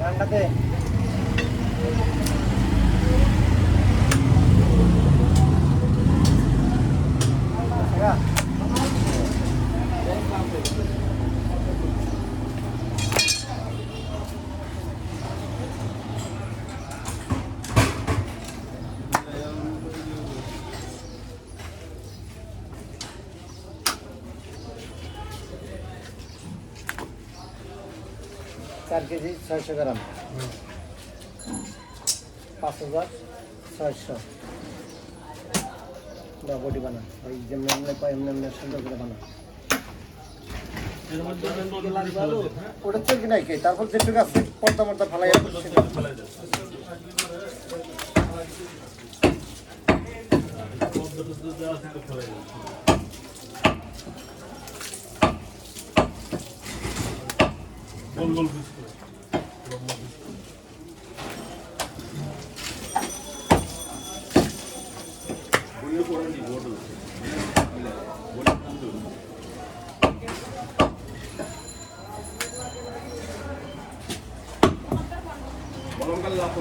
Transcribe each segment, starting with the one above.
ঠান্ডাতে चार केजी 600 ग्राम 5600 बॉडी बना भाई जब हमने पाए हमने सुंदर করে বানা এর মধ্যে কি লাগবে আলু ওটা চেক নাই কে তারপর যেটুকু আছে পর্দা মর্দা ফলাইয়া ফলাই দাও পর্দা তো দেওয়া আছে তো ফলাই দাও গোল গোল পিস করে লম্বা পিস বড় করে নি বড় বড় কিন্তু বলম কাল লাভ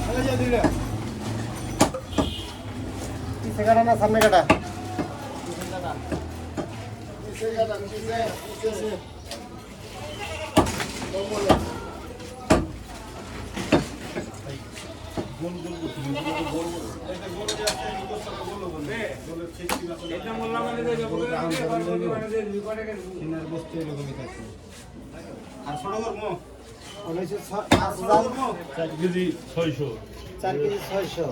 আরে যা দিরা पीछे काटा ना सामने काटा पीछे काटा पीछे गोल गोल गोल এটা গোল যে আছে এটা সব গোল হবে গোলের ঠিক কি আছে এটা মোল্লা মানে যে সিনার বস্তু এরকমই থাকে আর ছোট করব 4 কেজি 600 4 কেজি 600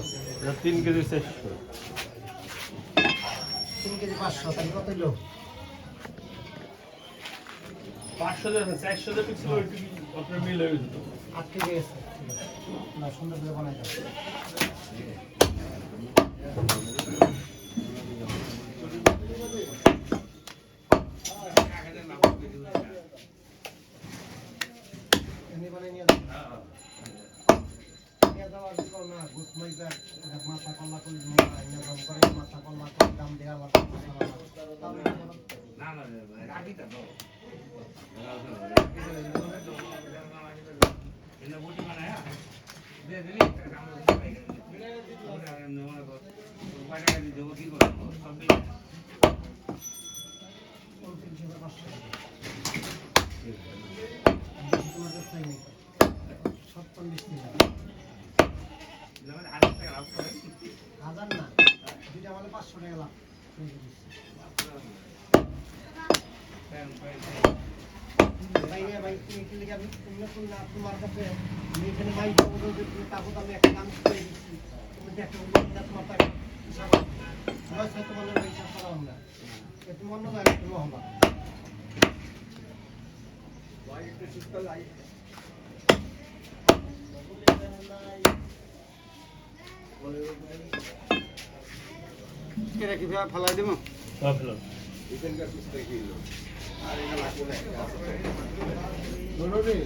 3 কেজি 400 3 কেজি 500 তাহলে কত হলো 500 এর 400 এর পিক্সেল ওইটা আপনার মিল হয়ে যেত 8 কেজি আছে না সুন্দর করে বানাই দাও এনে বানাই নিয়ে দাও আর কি না গুড মাইজার মাথা কল্লা করে নিয়ে দাম করে মাথা কল্লা করে দাম দেয়া লাগবে না না গাড়িটা দাও এনে বুটি বানায়া দে দিলি কাম করে আমরা উপায়টা দি দেব কি করব সব দিই কোন কিছু কষ্ট তোমাদের চাই না 57 টাকা যেমন 1000 টাকা লাভ করে 1000 না দুইটা মানে 500 টাকা লাভ ভাই ভাই কি লিখে আমি তোমার কাছে এখানে ভাই তারপর আমি একটা কাম করে দিচ্ছি তুমি দেখো তোমার টাকা হিসাব লস হয় তোমার হিসাব করা আমরা এত মন না তুমি হবা ভাই একটু সুস্থ লাই কেরা কি ফেলাই দেবো ফেলো এখানকার সুস্থ কিলো আর এটা লাগবে না বলো রে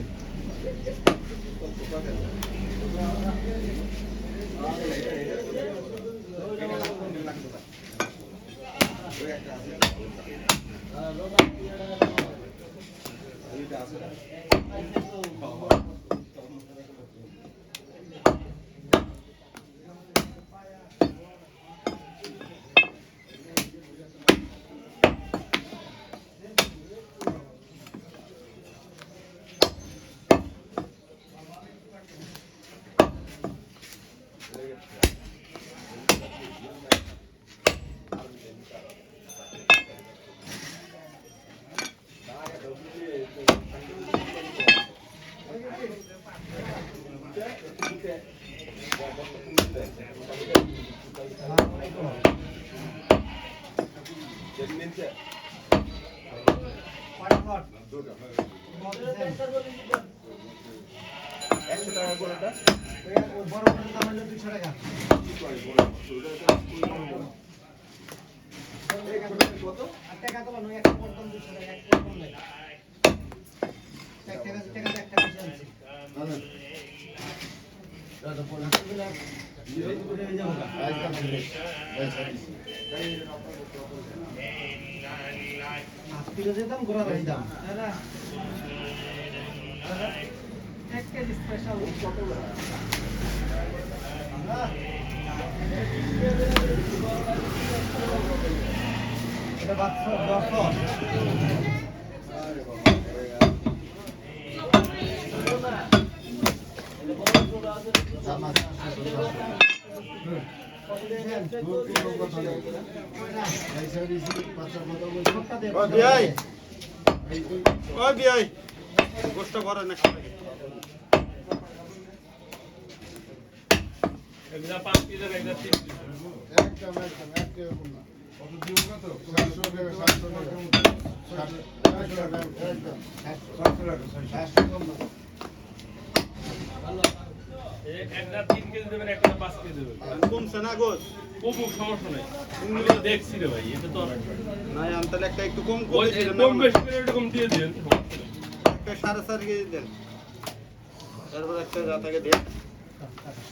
5 কিলো যেতাম ঘোরা বাড়ি দাম দাদা 1 কেজি স্পেশাল এটা বাচ্চা 10 গোষ্ঠ ভরে না এগুলা 5 কিলো এগুলা 3 কিলো একদম এরকম না কত দিব কত 700 টাকা 700 টাকা 700 টাকা একটা 3 কেজি দেবেন একটা 5 কেজি দেবেন কমছে না গোস কমুক সমস্যা নাই এগুলো দেখছি রে ভাই এটা তো না আমি তাহলে একটা একটু কম ওই করে দিলাম কম বেশি করে এরকম দিয়ে দেন একটা 4.5 কেজি দেন তারপর একটা জাতাকে দেন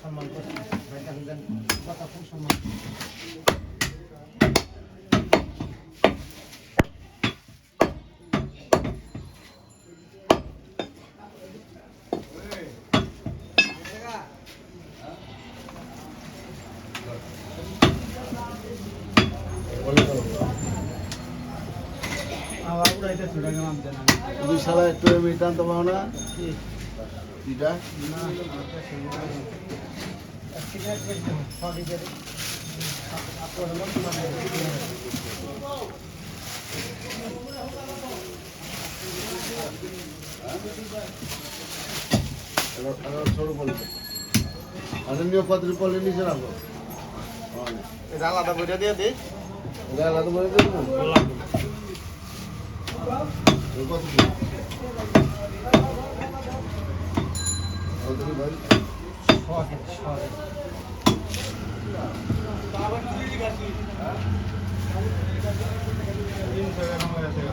সম্মান করছি ভাইটা দেন কথা খুব সম্মান আবার উড়াইতে ছুড়ে গেলাম দেন দুই সালা একটু মিটান তো পাও না দিদা না সিগারেট বেচতে হবে সবই দেবে আপনার লোক ছোট পড়ে অনন্য পত্র পড়লে নিচে রাখো এটা আলাদা করে দিয়ে দিই এটা আলাদা করে দেবো কত ভাই সহজে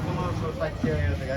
তোমার 60 টাকা